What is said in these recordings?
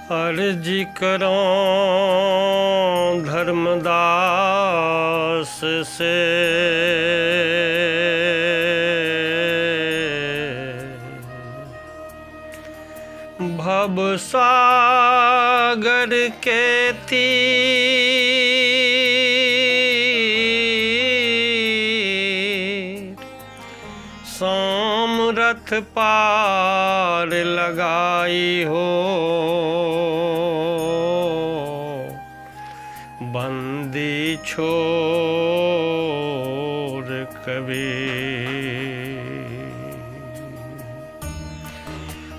अर्जी करो धर्मदास से, भव सागर के तीर सामरथ पार लगाई हो। बंदी छोर कबीर,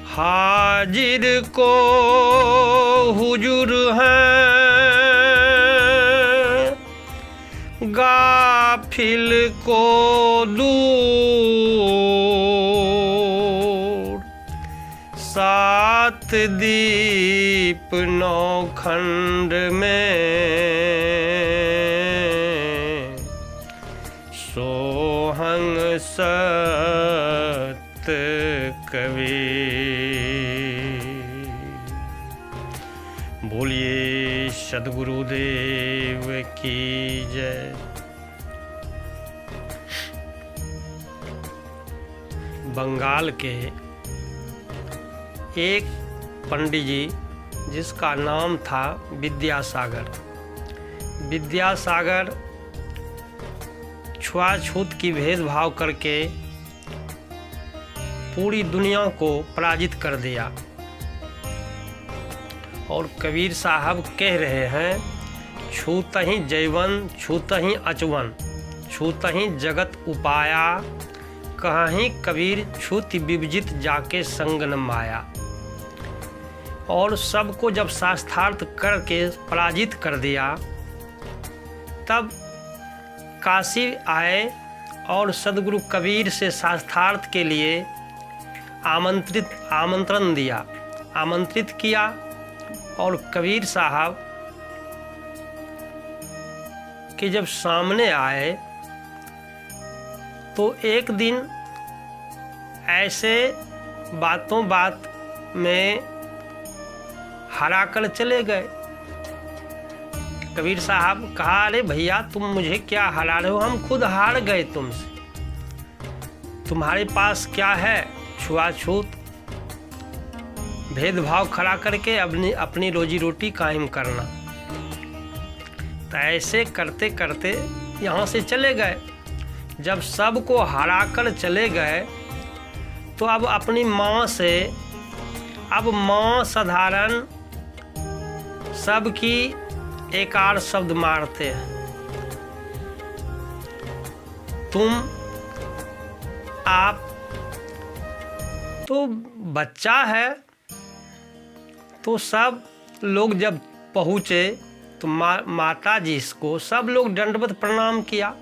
हाजिर को हुजूर हैं, गाफिल को दूर। सात दीप नौ खंड में सोहंग सत कबीर। बोलिए सद्गुरुदेव की जय। बंगाल के एक पंडित जी जिसका नाम था विद्यासागर, विद्यासागर छुआछूत की भेदभाव करके पूरी दुनिया को पराजित कर दिया। और कबीर साहब कह रहे हैं, छूतहि जैवन छूतहि अचवन, छूतहि जगत उपाया, कहीं कबीर छूति विभजित जाके संग न माया। और सबको जब शास्त्रार्थ करके पराजित कर दिया, तब काशी आए और सद्गुरु कबीर से शास्त्रार्थ के लिए आमंत्रण दिया, आमंत्रित किया। और कबीर साहब के जब सामने आए तो एक दिन ऐसे बातों बात में हरा कर चले गए। कबीर साहब कहा, अरे भैया तुम मुझे क्या हरा रहे हो, हम खुद हार गए तुमसे, तुम्हारे पास क्या है? छुआछूत भेदभाव खड़ा करके अपनी रोजी रोटी कायम करना। तो ऐसे करते करते यहाँ से चले गए। जब सबको हरा कर चले गए तो अब अपनी माँ से, अब माँ साधारण सबकी एक आर शब्द मारते हैं, तुम आप। तो बच्चा है तो सब लोग जब पहुँचे तो माता जी को सब लोग दंडवत प्रणाम किया।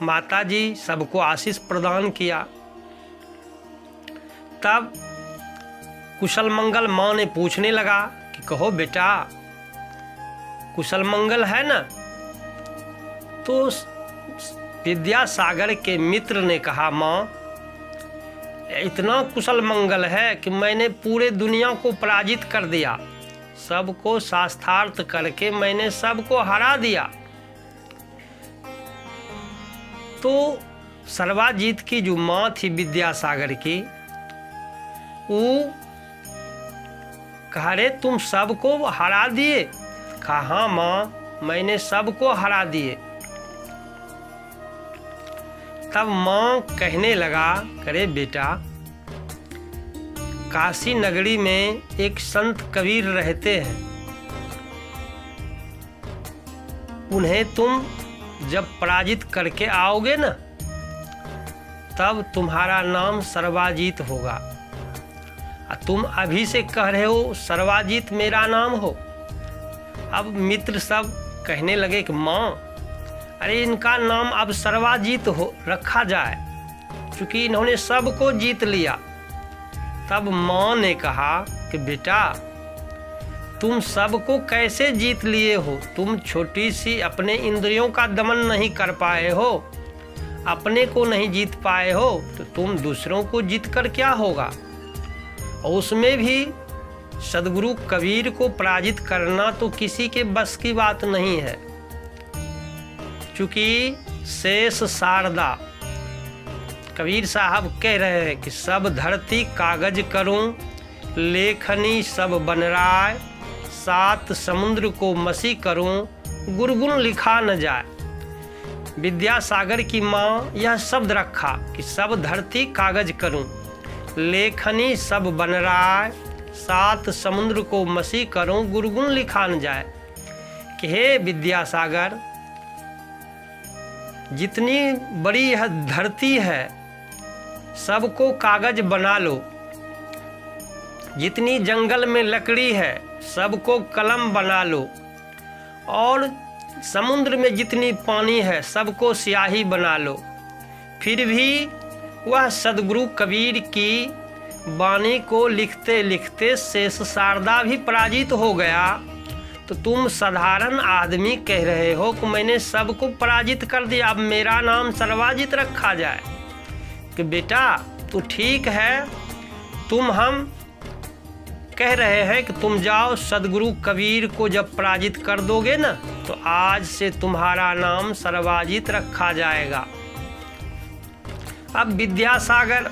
माता जी सबको आशीष प्रदान किया। तब कुशल मंगल माँ ने पूछने लगा कि कहो बेटा कुशल मंगल है ना? तो विद्यासागर के मित्र ने कहा, माँ इतना कुशल मंगल है कि मैंने पूरे दुनिया को पराजित कर दिया, सबको शास्त्रार्थ करके मैंने सबको हरा दिया। तो सर्वाजीत की जो माँ थी विद्यासागर की, वो कहा, रे तुम सबको हरा दिए? कहा, हाँ माँ मैंने सबको हरा दिए। तब माँ कहने लगा, करे बेटा काशी नगरी में एक संत कबीर रहते हैं, उन्हें तुम जब पराजित करके आओगे ना, तब तुम्हारा नाम सर्वाजीत होगा। तुम अभी से कह रहे हो सर्वाजीत मेरा नाम हो। अब मित्र सब कहने लगे कि माँ अरे इनका नाम अब सर्वाजीत हो रखा जाए, क्योंकि इन्होंने सबको जीत लिया। तब माँ ने कहा कि बेटा तुम सबको कैसे जीत लिए हो? तुम छोटी सी अपने इंद्रियों का दमन नहीं कर पाए हो, अपने को नहीं जीत पाए हो, तो तुम दूसरों को जीत कर क्या होगा? और उसमें भी सदगुरु कबीर को पराजित करना तो किसी के बस की बात नहीं है। चूँकि शेष शारदा कबीर साहब कह रहे हैं कि सब धरती कागज करूं, लेखनी सब बनराय, सात समुद्र को मसी करूं, गुरगुन लिखा न जाए। विद्यासागर की माँ यह शब्द रखा कि सब धरती कागज करूं, लेखनी सब बनराय, सात समुद्र को मसी करूं, गुरगुन लिखा न जाए। कि हे विद्यासागर, जितनी बड़ी यह धरती है सबको कागज बना लो, जितनी जंगल में लकड़ी है सबको कलम बना लो, और समुद्र में जितनी पानी है सबको स्याही बना लो। फिर भी वह सदगुरु कबीर की वाणी को लिखते लिखते शेष शारदा भी पराजित हो गया, तो तुम साधारण आदमी कह रहे हो कि मैंने सबको पराजित कर दिया, अब मेरा नाम सर्वाजित रखा जाए। कि बेटा तो ठीक है, हम कह रहे हैं कि तुम जाओ सदगुरु कबीर को जब पराजित कर दोगे ना, तो आज से तुम्हारा नाम सर्वाजित रखा जाएगा। अब विद्यासागर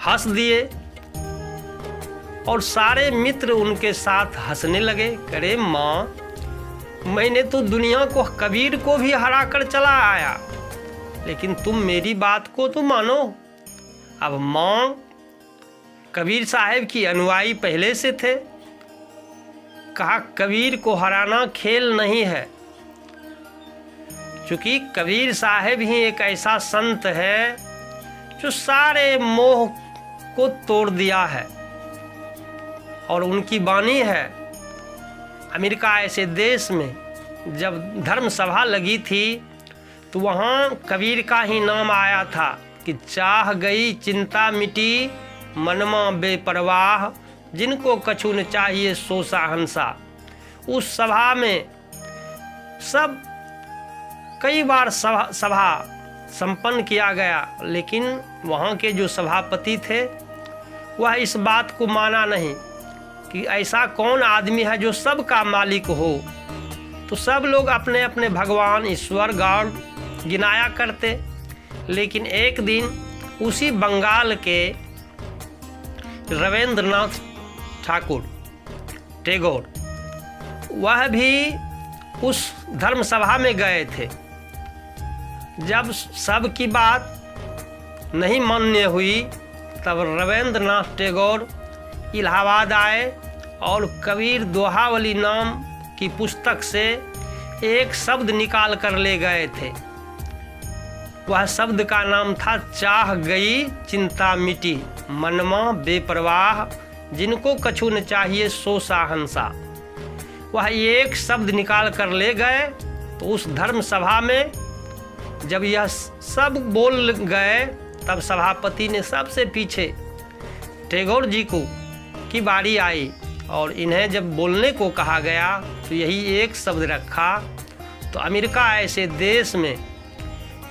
हंस दिए और सारे मित्र उनके साथ हंसने लगे। अरे माँ, मैंने तो दुनिया को कबीर को भी हरा कर चला आया, लेकिन तुम मेरी बात को तो मानो। अब माँ कबीर साहब की अनुयायी पहले से थे, कहा कबीर को हराना खेल नहीं है। क्योंकि कबीर साहब ही एक ऐसा संत है जो सारे मोह को तोड़ दिया है, और उनकी वाणी है। अमेरिका ऐसे देश में जब धर्म सभा लगी थी तो वहाँ कबीर का ही नाम आया था कि चाह गई चिंता मिटी, मनमा बेपरवाह, जिनको कछु न चाहिए सो सहंसा। उस सभा में सब कई बार सभा संपन्न किया गया, लेकिन वहाँ के जो सभापति थे वह इस बात को माना नहीं कि ऐसा कौन आदमी है जो सबका मालिक हो। तो सब लोग अपने अपने भगवान ईश्वर गॉड गिनाया करते। लेकिन एक दिन उसी बंगाल के रविंद्रनाथ टैगोर वह भी उस धर्म सभा में गए थे। जब सब की बात नहीं मान्य हुई तब रविंद्रनाथ टैगोर इलाहाबाद आए और कबीर दोहावली नाम की पुस्तक से एक शब्द निकाल कर ले गए थे। वह शब्द का नाम था चाह गई चिंता मिटी, मनमा बेपरवाह, जिनको कछु न चाहिए सो सहंसा। वह एक शब्द निकाल कर ले गए तो उस धर्म सभा में जब यह सब बोल गए तब सभापति ने सबसे पीछे टैगोर जी को की बारी आई, और इन्हें जब बोलने को कहा गया तो यही एक शब्द रखा। तो अमेरिका ऐसे देश में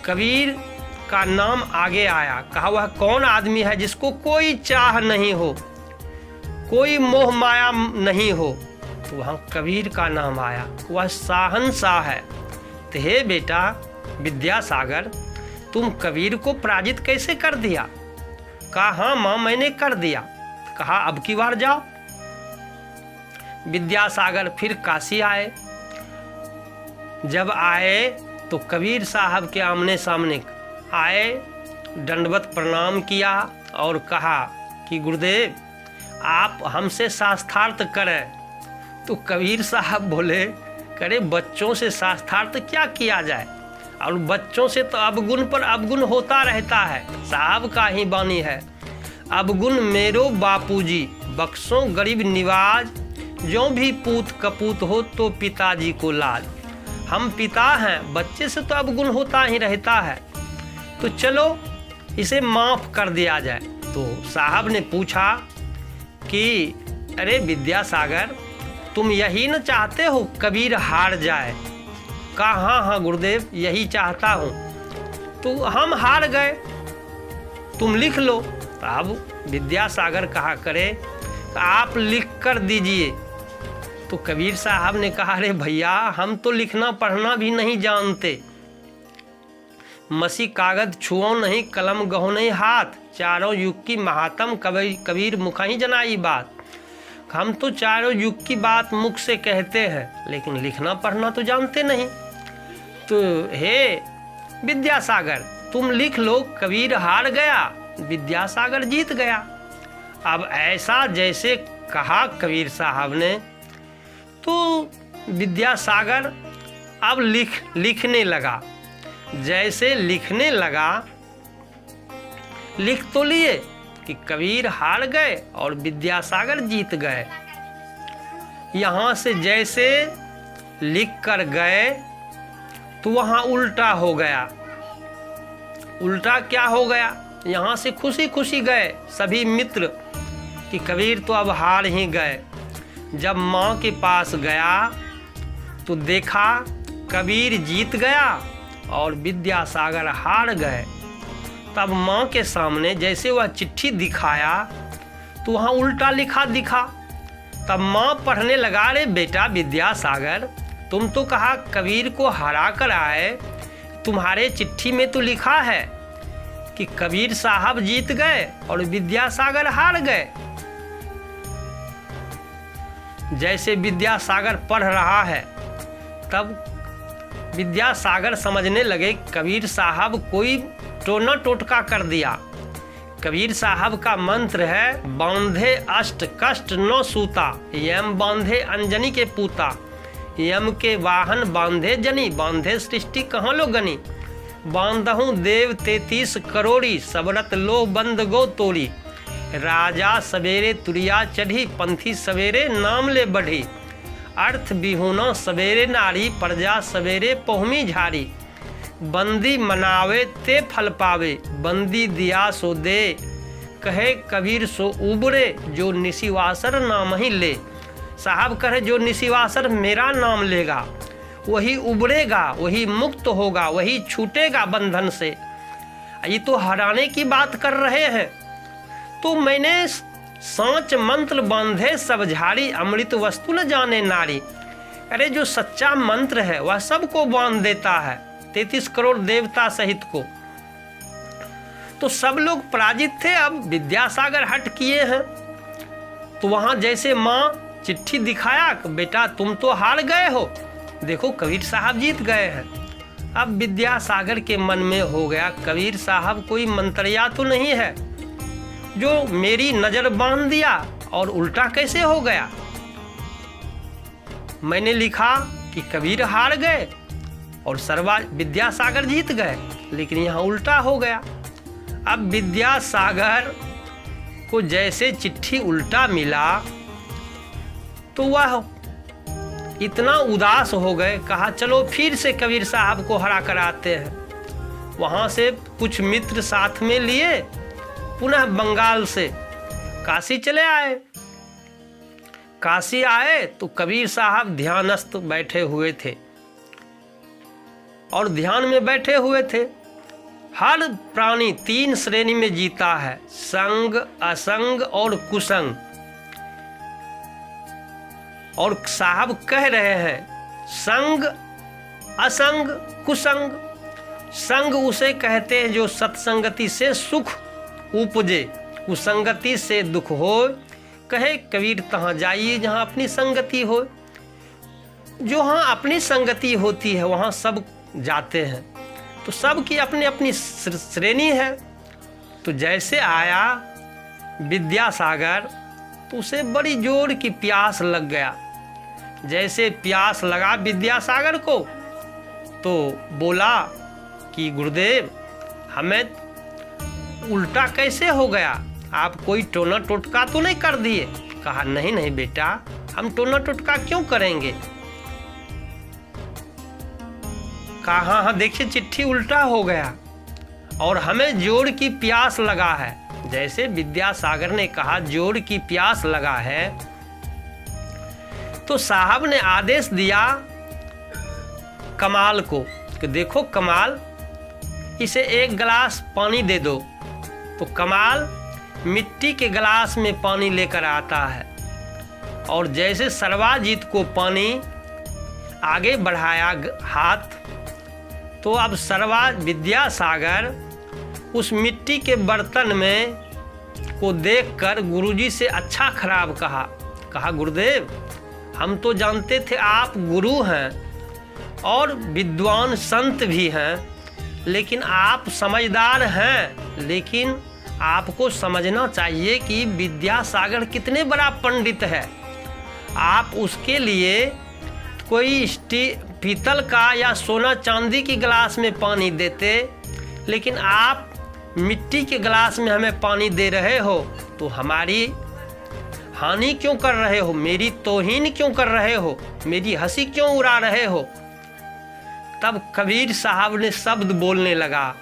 कबीर का नाम आगे आया। कहा वह कौन आदमी है जिसको कोई चाह नहीं हो, कोई मोह माया नहीं हो, तो वहाँ कबीर का नाम आया। वह शाहंशाह है। तो हे बेटा विद्यासागर, तुम कबीर को पराजित कैसे कर दिया? कहा हाँ माँ, मैंने कर दिया। कहा अब की बार जाओ। विद्यासागर फिर काशी आए। जब आए तो कबीर साहब के आमने सामने आए, दंडवत प्रणाम किया और कहा कि गुरुदेव आप हमसे शास्त्रार्थ करें। तो कबीर साहब बोले, करे बच्चों से शास्त्रार्थ क्या किया जाए, और बच्चों से तो अवगुण पर अवगुण होता रहता है। साहब का ही बानी है, अवगुण मेरो बापूजी, बख्शो गरीब निवाज, जो भी पूत कपूत हो तो पिताजी को लाज। हम पिता हैं, बच्चे से तो अवगुण होता ही रहता है, तो चलो इसे माफ़ कर दिया जाए। तो साहब ने पूछा कि अरे विद्यासागर, तुम यही न चाहते हो कबीर हार जाए? कहा हाँ हाँ गुरुदेव, यही चाहता हूँ। तो हम हार गए, तुम लिख लो। तो अब विद्यासागर कहा करे आप लिख कर दीजिए। तो कबीर साहब ने कहा अरे भैया, हम तो लिखना पढ़ना भी नहीं जानते। मसी कागज छुओ नहीं, कलम गहो नहीं हाथ, चारों युग की महात्म कबीर मुख ही जनाई बात। हम तो चारों युग की बात मुख से कहते हैं, लेकिन लिखना पढ़ना तो जानते नहीं। तो हे विद्यासागर, तुम लिख लो, कबीर हार गया, विद्यासागर जीत गया। अब ऐसा जैसे कहा कबीर साहब ने, तो विद्यासागर अब लिखने लगा। जैसे लिखने लगा, लिख तो लिए कि कबीर हार गए और विद्यासागर जीत गए। यहाँ से जैसे लिख कर गए तो वहाँ उल्टा हो गया। उल्टा क्या हो गया? यहाँ से खुशी खुशी गए सभी मित्र कि कबीर तो अब हार ही गए। जब माँ के पास गया तो देखा कबीर जीत गया और विद्यासागर हार गए। तब माँ के सामने जैसे वह चिट्ठी दिखाया तो वहाँ उल्टा लिखा दिखा। तब माँ पढ़ने लगा, रे बेटा विद्यासागर, तुम तो कहा कबीर को हरा कर आए, तुम्हारे चिट्ठी में तो लिखा है कि कबीर साहब जीत गए और विद्यासागर हार गए। जैसे विद्यासागर पढ़ रहा है, तब विद्यासागर समझने लगे कबीर साहब कोई टोना टोटका कर दिया। कबीर साहब का मंत्र है, बांधे अष्ट कष्ट न सूता, यम बांधे अंजनी के पूता, यम के वाहन बांधे जनी, बांधे सृष्टि कहाँ लो गनी, बांधहूँ देव 33 करोड़ी, सबरत लो बंद गो तोड़ी, राजा सवेरे तुरिया चढ़ी, पंथी सवेरे नाम ले बढ़ी, अर्थ बिहुना सवेरे नारी, प्रजा सवेरे पहुमी झारी, बंदी मनावे ते फल पावे, बंदी दिया सो दे, कहे कबीर सो उबरे, जो निशिवासर नाम ही ले। साहब कहे जो निशिवासर मेरा नाम लेगा वही उबरेगा, वही मुक्त होगा, वही छूटेगा बंधन से। ये तो हराने की बात कर रहे हैं। तो मैंने सांच मंत्र बांधे सब झाड़ी, अमृत वस्तु न जाने नारी। अरे जो सच्चा मंत्र है वह सबको बांध देता है, 33 करोड़ देवता सहित को। तो सब लोग पराजित थे, अब विद्यासागर हट किए हैं। तो वहां जैसे माँ चिट्ठी दिखाया, बेटा तुम तो हार गए हो, देखो कबीर साहब जीत गए हैं। अब विद्यासागर के मन में हो गया कबीर साहब कोई मंत्रिया तो नहीं है जो मेरी नजर बांध दिया और उल्टा कैसे हो गया। मैंने लिखा कि कबीर हार गए और विद्यासागर जीत गए, लेकिन यहाँ उल्टा हो गया। अब विद्यासागर को जैसे चिट्ठी उल्टा मिला तो वह इतना उदास हो गए, कहा चलो फिर से कबीर साहब को हरा कर आते हैं। वहाँ से कुछ मित्र साथ में लिए पुनः बंगाल से काशी चले आए। काशी आए तो कबीर साहब ध्यानस्थ बैठे हुए थे और ध्यान में बैठे हुए थे। हर प्राणी 3 श्रेणी में जीता है, संग, असंग और कुसंग। और साहब कह रहे हैं संग, असंग, कुसंग। संग उसे कहते हैं जो सत्संगति से सुख उपजे, कुसंगति से दुख हो। कहे कबीर तहाँ जाइए जहाँ अपनी संगति हो। जो हाँ अपनी संगति होती है वहाँ सब जाते हैं। तो सब की अपनी अपनी श्रेणी है। तो जैसे आया विद्यासागर तो उसे बड़ी जोर की प्यास लग गया। जैसे प्यास लगा विद्यासागर को तो बोला कि गुरुदेव हमें उल्टा कैसे हो गया, आप कोई टोना टोटका तो नहीं कर दिए। कहा नहीं नहीं बेटा, हम टोना टोटका क्यों करेंगे। कहा हाँ देखिए चिट्ठी उल्टा हो गया और हमें जोर की प्यास लगा है। जैसे विद्यासागर ने कहा जोर की प्यास लगा है तो साहब ने आदेश दिया कमाल को कि देखो कमाल, इसे एक गिलास पानी दे दो। तो कमाल मिट्टी के गिलास में पानी लेकर आता है और जैसे सर्वाजीत को पानी आगे बढ़ाया हाथ, तो अब विद्यासागर उस मिट्टी के बर्तन में को देखकर गुरुजी से अच्छा खराब कहा गुरुदेव, हम तो जानते थे आप गुरु हैं और विद्वान संत भी हैं, लेकिन आप समझदार हैं, लेकिन आपको समझना चाहिए कि विद्यासागर कितने बड़ा पंडित है। आप उसके लिए कोई पीतल का या सोना चांदी की गिलास में पानी देते, लेकिन आप मिट्टी के गिलास में हमें पानी दे रहे हो, तो हमारी हानि क्यों कर रहे हो, मेरी तौहीन क्यों कर रहे हो, मेरी हंसी क्यों उड़ा रहे हो। तब कबीर साहब ने शब्द बोलने लगा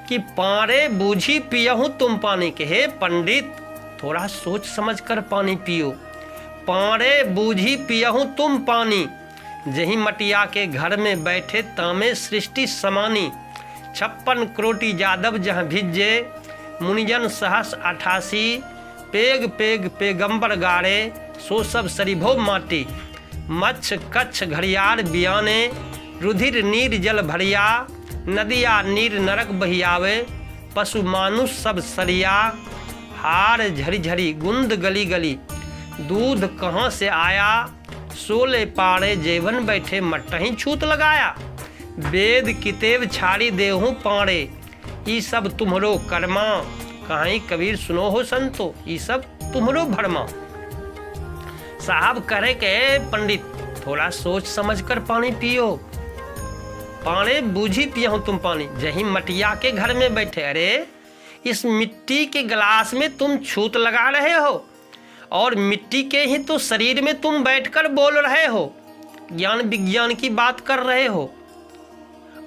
कि पारे बूझी पियहूँ तुम पानी के। हे पंडित, थोड़ा सोच समझ कर पानी पियो। पारे बूझी पियहूँ तुम पानी, जही मटिया के घर में बैठे तामे सृष्टि समानी। 56 करोटी जादव जहाँ भिजे, मुनिजन सहस 88। पेग पेग पेगंबर गाड़े, सो सब सरिभो माटी। मच्छ कच्छ घड़ियार बियाने, रुधिर नीर जल भरिया। नदिया नीर नरक बहियावे, पशु मानुष सब सरिया। हार झरी झरी गुंद गली गली, दूध कहाँ से आया। सोले पाड़े जेवन बैठे मट्टही छूत लगाया। वेद कितेब छाड़ी देहूँ पाड़े, ई सब तुम्हरो कर्मा। कहीं कबीर सुनो हो संतो, ई सब तुम्हरो भरमा। साहब करे के पंडित, थोड़ा सोच समझ कर पानी पियो। पाने बूझी पिया तुम पानी, जही मटिया के घर में बैठे। अरे इस मिट्टी के गिलास में तुम छूत लगा रहे हो और मिट्टी के ही तो शरीर में तुम बैठकर बोल रहे हो, ज्ञान विज्ञान की बात कर रहे हो।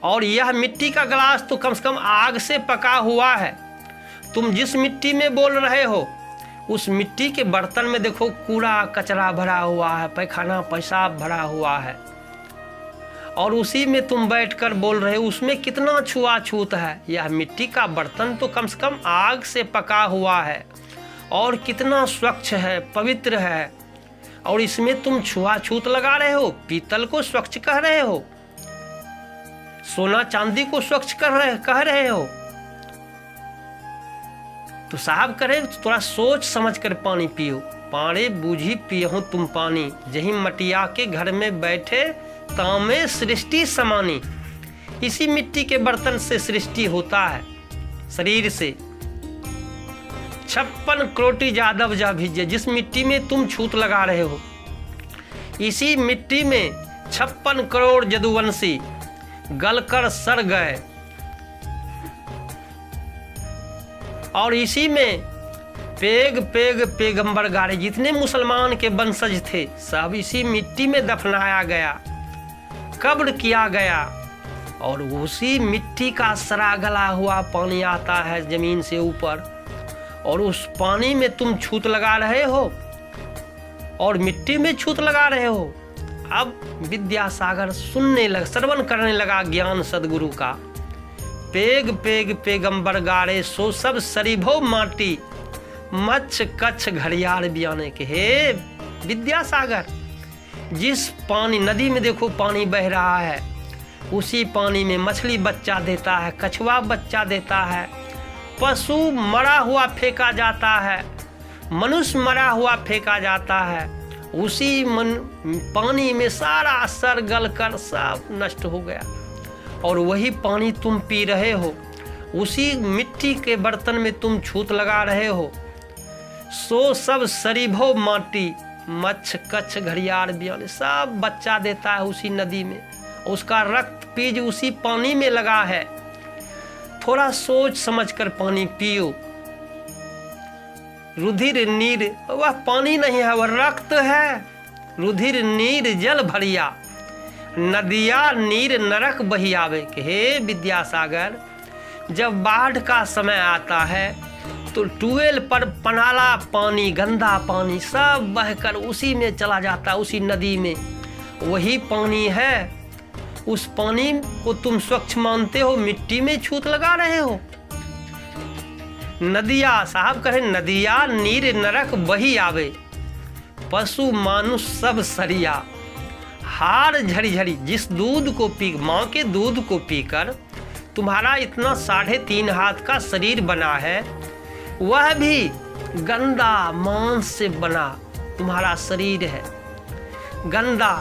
और यह मिट्टी का गिलास तो कम से कम आग से पका हुआ है। तुम जिस मिट्टी में बोल रहे हो, उस मिट्टी के बर्तन में देखो कूड़ा कचरा भरा हुआ है, पैखाना पेशाब भरा हुआ है, और उसी में तुम बैठकर बोल रहे हो। उसमें कितना छुआछूत है। यह मिट्टी का बर्तन तो कम से कम आग से पका हुआ है और कितना स्वच्छ है, पवित्र है, और इसमें तुम छुआछूत लगा रहे हो। पीतल को स्वच्छ कह रहे हो, सोना चांदी को स्वच्छ कह रहे हो। तो साहब करे थोड़ा सोच समझ कर पानी पियो। पारे बूझी पियहूँ तुम पानी, जही मटिया के घर में बैठे तामे सृष्टि समानी। इसी मिट्टी के बर्तन से सृष्टि होता है, शरीर से। 56 करोटी जादव जा भिजे, जिस मिट्टी में तुम छूत लगा रहे हो, इसी मिट्टी में 56 करोड़ जदुवंशी गलकर सड़ गए। और इसी में पेग पेग पेगंबर गाड़े, जितने मुसलमान के वंशज थे सब इसी मिट्टी में दफनाया गया, कब्र किया गया। और उसी मिट्टी का सरा गला हुआ पानी आता है जमीन से ऊपर, और उस पानी में तुम छूत लगा रहे हो और मिट्टी में छूत लगा रहे हो। अब विद्यासागर श्रवण करने लगा ज्ञान सदगुरु का। पेग पेग पेगंबर गाड़े, सो सब सरिभो माटी। मच्छ कच्छ घड़ियाल बियाने के। हे विद्यासागर, जिस पानी नदी में देखो पानी बह रहा है, उसी पानी में मछली बच्चा देता है, कछुआ बच्चा देता है, पशु मरा हुआ फेंका जाता है, मनुष्य मरा हुआ फेंका जाता है। उसी पानी में सारा सर गल कर सब नष्ट हो गया, और वही पानी तुम पी रहे हो। उसी मिट्टी के बर्तन में तुम छूत लगा रहे हो। सो सब सरिभो माटी। मच्छ कच्छ घड़ियाल बियाने सब बच्चा देता है उसी नदी में, उसका रक्त बीज उसी पानी में लगा है। थोड़ा सोच समझ कर पानी पियो। रुधिर नीर, वह पानी नहीं है, वह रक्त है। रुधिर नीर जल भरिया, नदिया नीर नरक बहियावे। के हे विद्यासागर, जब बाढ़ का समय आता है तो ट्यूबवेल पर पनाला पानी, गंदा पानी सब बहकर उसी में चला जाता है, उसी नदी में। वही पानी है, उस पानी को तुम स्वच्छ मानते हो, मिट्टी में छूत लगा रहे हो। नदिया, साहब कहे नदिया नीर नरक बही आवे, पशु मानुष सब सरिया। हार झरी झरी, जिस दूध को पी, माँ के दूध को पीकर तुम्हारा इतना 3.5 हाथ का शरीर बना है, वह भी गंदा मांस से बना तुम्हारा शरीर है, गंदा।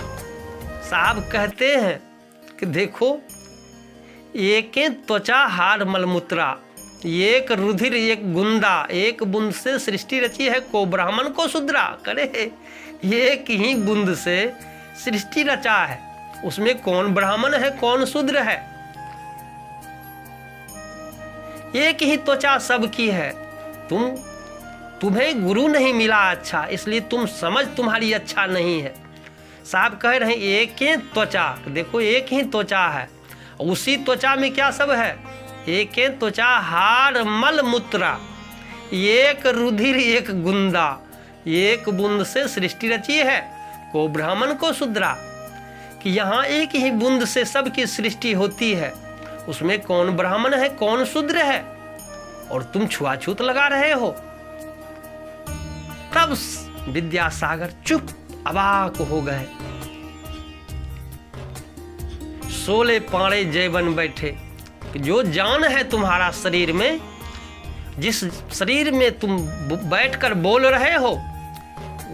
साहब कहते हैं कि देखो, एक त्वचा हार मलमूत्रा, एक रुधिर एक गुंदा, एक बूंद से सृष्टि रची है, को ब्राह्मण को शूद्रा। करे एक ही बूंद से सृष्टि रचा है, उसमें कौन ब्राह्मण है कौन शूद्र है? एक ही त्वचा सबकी है। तुम्हें गुरु नहीं मिला अच्छा, इसलिए तुम समझ तुम्हारी अच्छा नहीं है। साहब कह रहे हैं एक ही त्वचा, देखो एक ही त्वचा है, उसी त्वचा में क्या सब है? एक ही त्वचा हार मल मूत्रा, एक रुधिर एक गुंदा, एक बूंद से सृष्टि रची है, को ब्राह्मण को शूद्रा। कि यहाँ एक ही बूंद से सबकी सृष्टि होती है, उसमें कौन ब्राह्मण है कौन शूद्र है, और तुम छुआछूत लगा रहे हो। तब विद्यासागर चुप अवाक हो गए। सोले पाड़े जय बन बैठे। जो जान है तुम्हारा शरीर में, जिस शरीर में तुम बैठकर बोल रहे हो,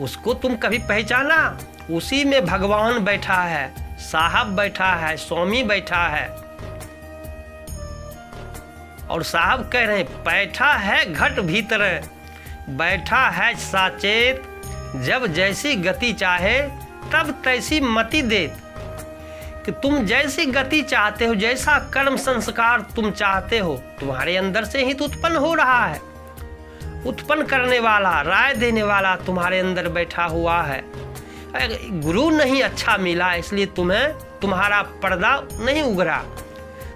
उसको तुम कभी पहचाना? उसी में भगवान बैठा है, साहब बैठा है, स्वामी बैठा है। और साहब कह रहे हैं बैठा है घट भीतर, बैठा है साचेत, जब जैसी गति चाहे तब तैसी मति दे। कि तुम जैसी गति चाहते हो, जैसा कर्म संस्कार तुम चाहते हो, तुम्हारे अंदर से ही तो उत्पन्न हो रहा है। उत्पन्न करने वाला, राय देने वाला तुम्हारे अंदर बैठा हुआ है। गुरु नहीं अच्छा मिला, इसलिए तुम्हारा पर्दा नहीं उघरा।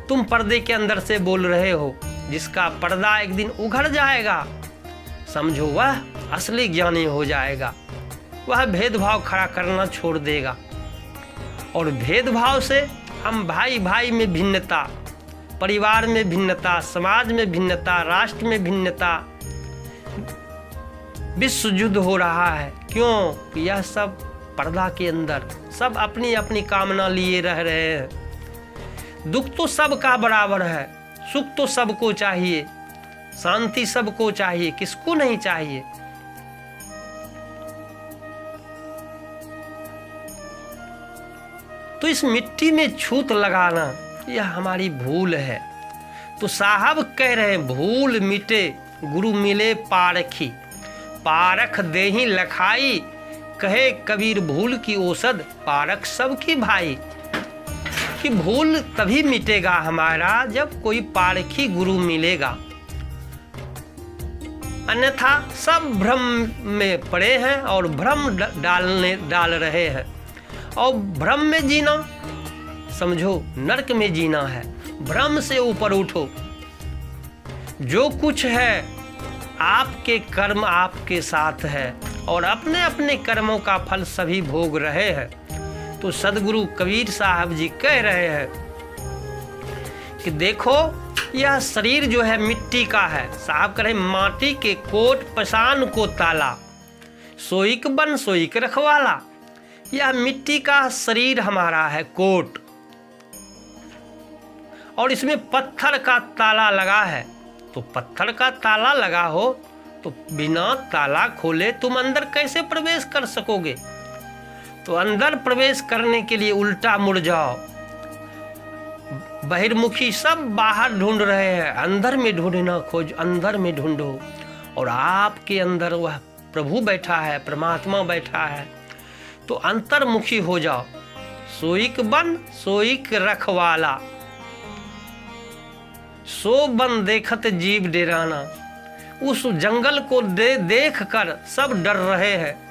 तुम पर्दे के अंदर से बोल रहे हो, जिसका पर्दा एक दिन उघड़ जाएगा, समझो वह असली ज्ञानी हो जाएगा। वह भेदभाव खड़ा करना छोड़ देगा। और भेदभाव से हम भाई भाई में भिन्नता, परिवार में भिन्नता, समाज में भिन्नता, राष्ट्र में भिन्नता, विश्व युद्ध हो रहा है। क्यों? यह सब पर्दा के अंदर सब अपनी अपनी कामना लिए रह रहे हैं। दुख तो सबका बराबर है, सुख तो सबको चाहिए, शांति सबको चाहिए, किसको नहीं चाहिए? तो इस मिट्टी में छूत लगाना यह हमारी भूल है। तो साहब कह रहे हैं भूल मिटे गुरु मिले पारखी, पारख देही लखाई, कहे कबीर भूल की औषध पारख सबकी भाई। कि भूल तभी मिटेगा हमारा जब कोई पारखी गुरु मिलेगा, अन्यथा सब भ्रम में पड़े हैं और भ्रम डाल रहे हैं। और भ्रम में जीना समझो नरक में जीना है। भ्रम से ऊपर उठो। जो कुछ है आपके कर्म आपके साथ है और अपने अपने कर्मों का फल सभी भोग रहे हैं। तो सदगुरु कबीर साहब जी कह रहे हैं कि देखो यह शरीर जो है मिट्टी का है। साहब कह रहे माटी के कोट पसान को ताला, सोईक बन सोईक रखवाला। यह मिट्टी का शरीर हमारा है कोट, और इसमें पत्थर का ताला लगा है। तो पत्थर का ताला लगा हो तो बिना ताला खोले तुम अंदर कैसे प्रवेश कर सकोगे? तो अंदर प्रवेश करने के लिए उल्टा मुड़ जाओ। बहिर्मुखी सब बाहर ढूंढ रहे हैं, अंदर में ढूंढना खोज, अंदर में ढूंढो। और आपके अंदर वह प्रभु बैठा है, परमात्मा बैठा है। तो अंतर्मुखी हो जाओ। सोईक बन सोईक रखवाला, सो बन देखत जीव डेराना। उस जंगल को देख कर सब डर रहे हैं।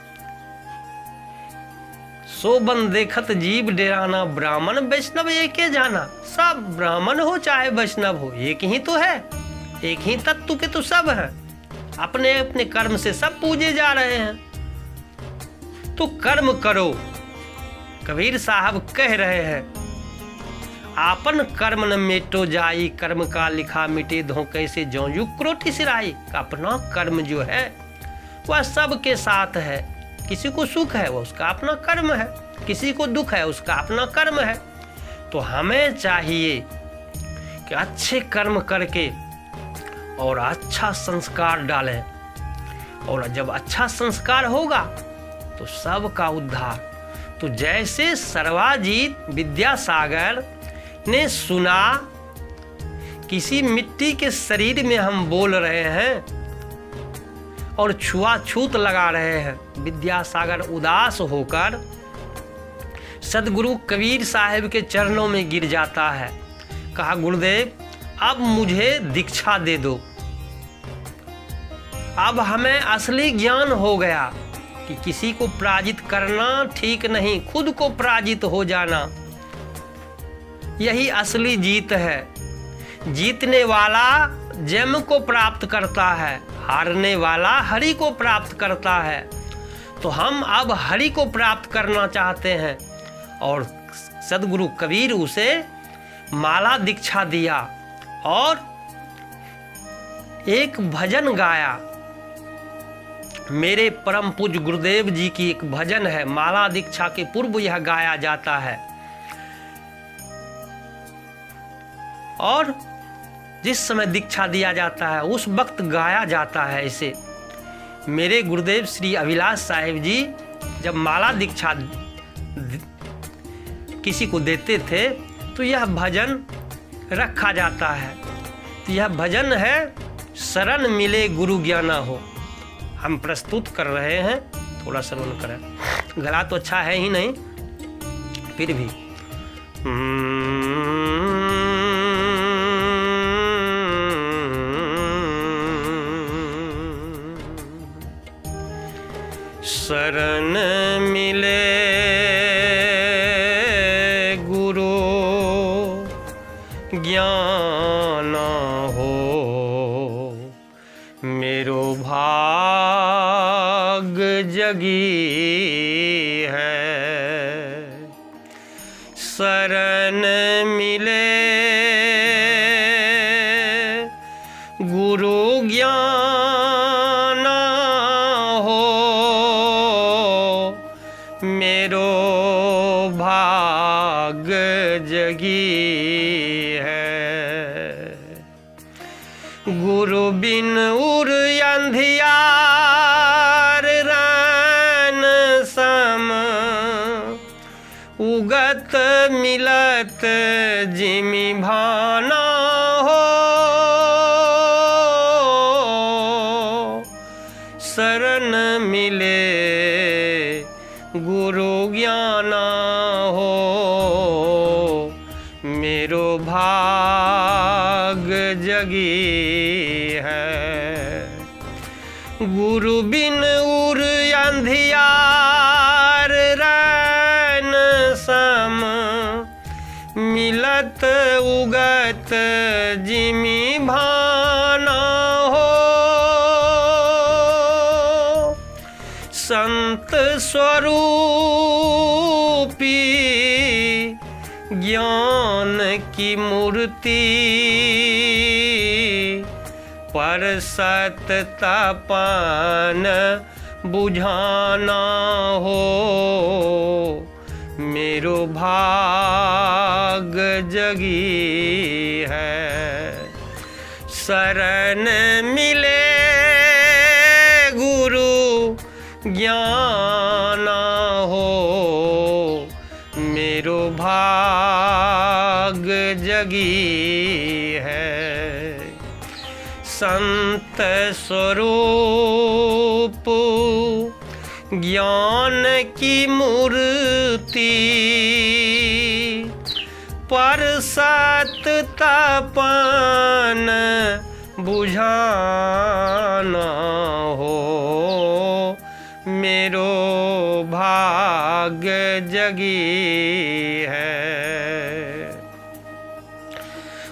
सो बन देखत जीव डेराना, ब्राह्मण वैष्णव एक ही जाना। सब ब्राह्मण हो चाहे वैष्णव हो, एक ही तो है, एक ही तत्व के तो सब है। अपने अपने कर्म से सब पूजे जा रहे हैं। तो कर्म करो, कबीर साहब कह रहे हैं, आपन कर्म न मेटो जाई, कर्म का लिखा मिटे धो कैसे जो यु क्रोटी सिराई। अपना कर्म जो है वह सबके साथ है। किसी को सुख है वो उसका अपना कर्म है, किसी को दुख है उसका अपना कर्म है। तो हमें चाहिए कि अच्छे कर्म करके और अच्छा संस्कार डालें, और जब अच्छा संस्कार होगा तो सबका उद्धार। तो जैसे सर्वाजीत विद्यासागर ने सुना, किसी मिट्टी के शरीर में हम बोल रहे हैं और छुआछूत लगा रहे हैं, विद्यासागर उदास होकर सदगुरु कबीर साहब के चरणों में गिर जाता है। कहा, गुरुदेव अब मुझे दीक्षा दे दो, अब हमें असली ज्ञान हो गया कि किसी को पराजित करना ठीक नहीं, खुद को पराजित हो जाना यही असली जीत है। जीतने वाला जम को प्राप्त करता है, हारने वाला हरि को प्राप्त करता है। तो हम अब हरि को प्राप्त करना चाहते हैं, और सदगुरु कबीर उसे माला दीक्षा दिया और एक भजन गाया। मेरे परम पूज्य गुरुदेव जी की एक भजन है, माला दीक्षा के पूर्व यह गाया जाता है, और जिस समय दीक्षा दिया जाता है उस वक्त गाया जाता है ऐसे। मेरे गुरुदेव श्री अभिलाष साहिब जी जब माला दीक्षा किसी को देते थे तो यह भजन रखा जाता है। तो यह भजन है, शरण मिले गुरु ज्ञाना हो। हम प्रस्तुत कर रहे हैं, थोड़ा श्रवण करें। गला तो अच्छा है ही नहीं, फिर भी शरण मिले गुरु ज्ञान हो, मेरो भाग जगी है। शरण मिले गुरु ज्ञान हो, मेरो भाग जगी है। गुरु बिन उर अंधियार रैन सम, उगत मिलत जिमि भाना हो। शरण मिले गुरु ज्ञाना हो, मेरो भाग जगी है। गुरु बिन उर अंधियार रैन सम, मिलत उगत जिमि भाना हो। संत स्वरूपी ज्ञान की मूर्ति, पर सतता पान बुझाना हो, मेरो भाग जगी है। शरण मिले गुरु ज्ञाना हो, मेरो भाग जगी है। संत स्वरूप ज्ञान की मूर्ति, पर सतता पान बुझाना हो, मेरो भाग जगी है।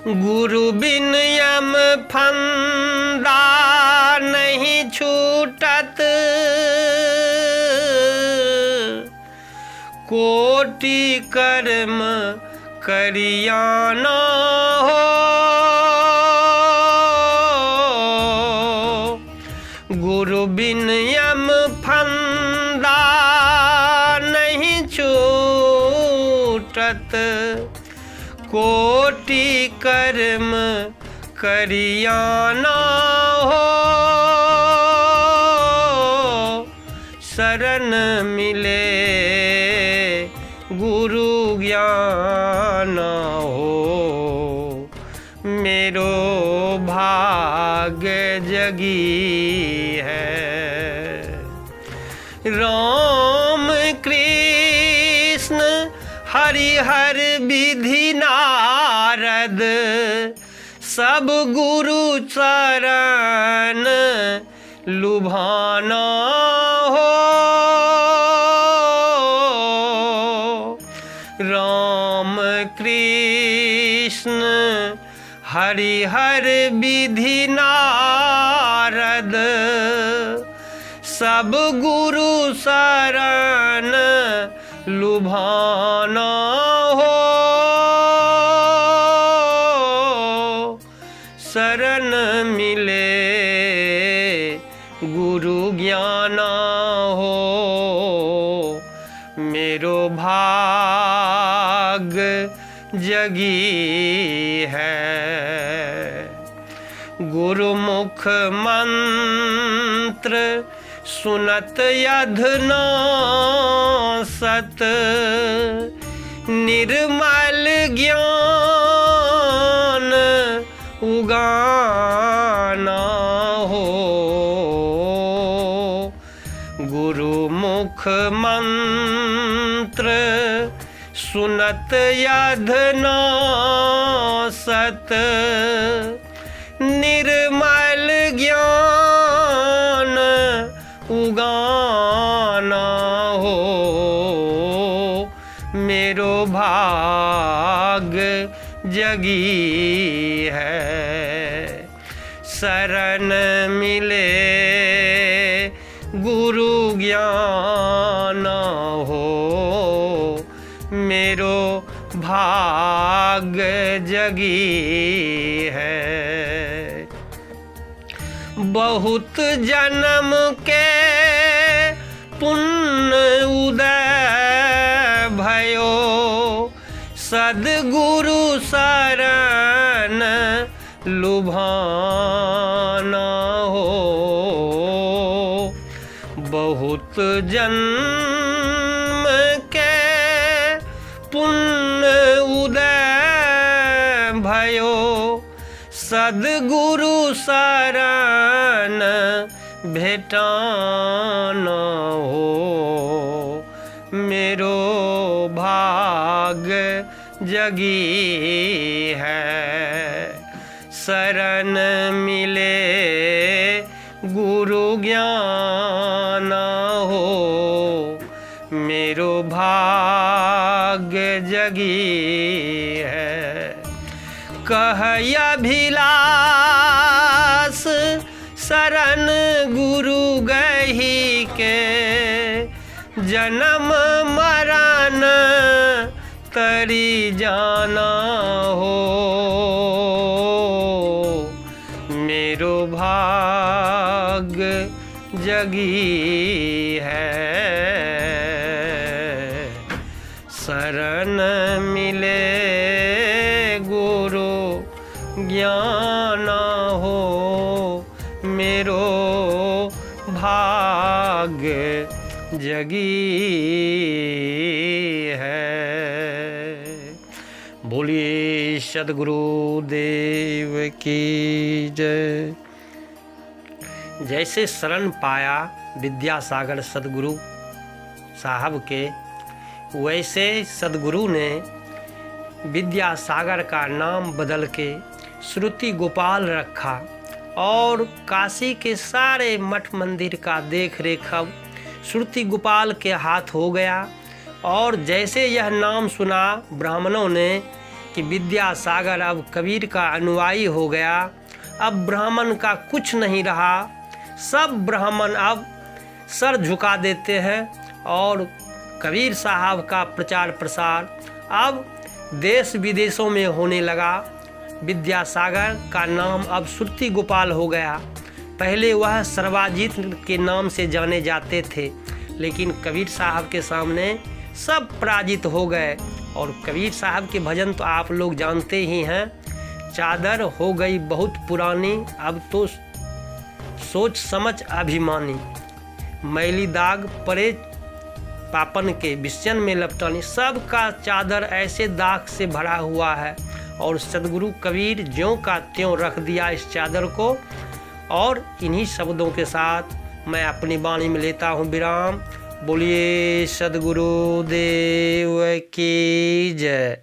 गुरु बिन यम फंदा नहीं छूटत, कोटि कर्म करियाना हो। गुरु बिन यम फंदा नहीं छूटत, कोटि कर्म करियाना हो। शरण मिले गुरु ज्ञान हो, मेरो भाग्य जगी है। राम कृष्ण हरिहर विधि नारद, सब गुरु चरण लुभाना हो। राम कृष्ण हरिहर विधि नारद, सब गुरु शरण लुभाना हो। शरण मिले गुरु ज्ञाना हो, मेरो भाग जगी है। गुरुमुख मंत्र सुनत अधना सत, निर्मल ज्ञान उगाना हो। गुरुमुख मंत्र सुनत अधना सत, निर्मल ज्ञान उगाना हो। मेरो भाग जगी है। शरण मिले गुरु ज्ञान हो, मेरो भाग जगी है। बहुत जन्म के पुण्य उदय भयो, सद्गुरु शरण लुभाना हो। बहुत जन्म के पुण्य उदय भयो, सद्गुरु शरण भेटाना हो। मेरो भाग जगी है। शरण मिले गुरु ज्ञान हो, मेरो भाग जगी है। कह अभिलाष शरण गुरु गही के, जन्म मरण तरी जाना हो। मेरो भाग जगी है। शरण मिले गुरु ज्ञान हो, मेरो भाग जगी है। बोलिए सद्गुरु देव की जय। जैसे शरण पाया विद्यासागर सद्गुरु साहब के, वैसे सद्गुरु ने विद्यासागर का नाम बदल के श्रुति गोपाल रखा और काशी के सारे मठ मंदिर का देख रेख अब श्रुति गोपाल के हाथ हो गया। और जैसे यह नाम सुना ब्राह्मणों ने कि विद्यासागर अब कबीर का अनुयायी हो गया, अब ब्राह्मण का कुछ नहीं रहा, सब ब्राह्मण अब सर झुका देते हैं और कबीर साहब का प्रचार प्रसार अब देश विदेशों में होने लगा। विद्यासागर का नाम अब श्रुति गोपाल हो गया। पहले वह सर्वाजीत के नाम से जाने जाते थे, लेकिन कबीर साहब के सामने सब पराजित हो गए। और कबीर साहब के भजन तो आप लोग जानते ही हैं। चादर हो गई बहुत पुरानी, अब तो सोच समझ अभिमानी, मैली दाग पड़े पापन के विषयन में लपटानी। सबका चादर ऐसे दाग से भरा हुआ है और सदगुरु कबीर ज्यों का त्यों रख दिया इस चादर को। और इन्हीं शब्दों के साथ मैं अपनी वाणी में लेता हूँ विराम। बोलिए सदगुरु देव की जय।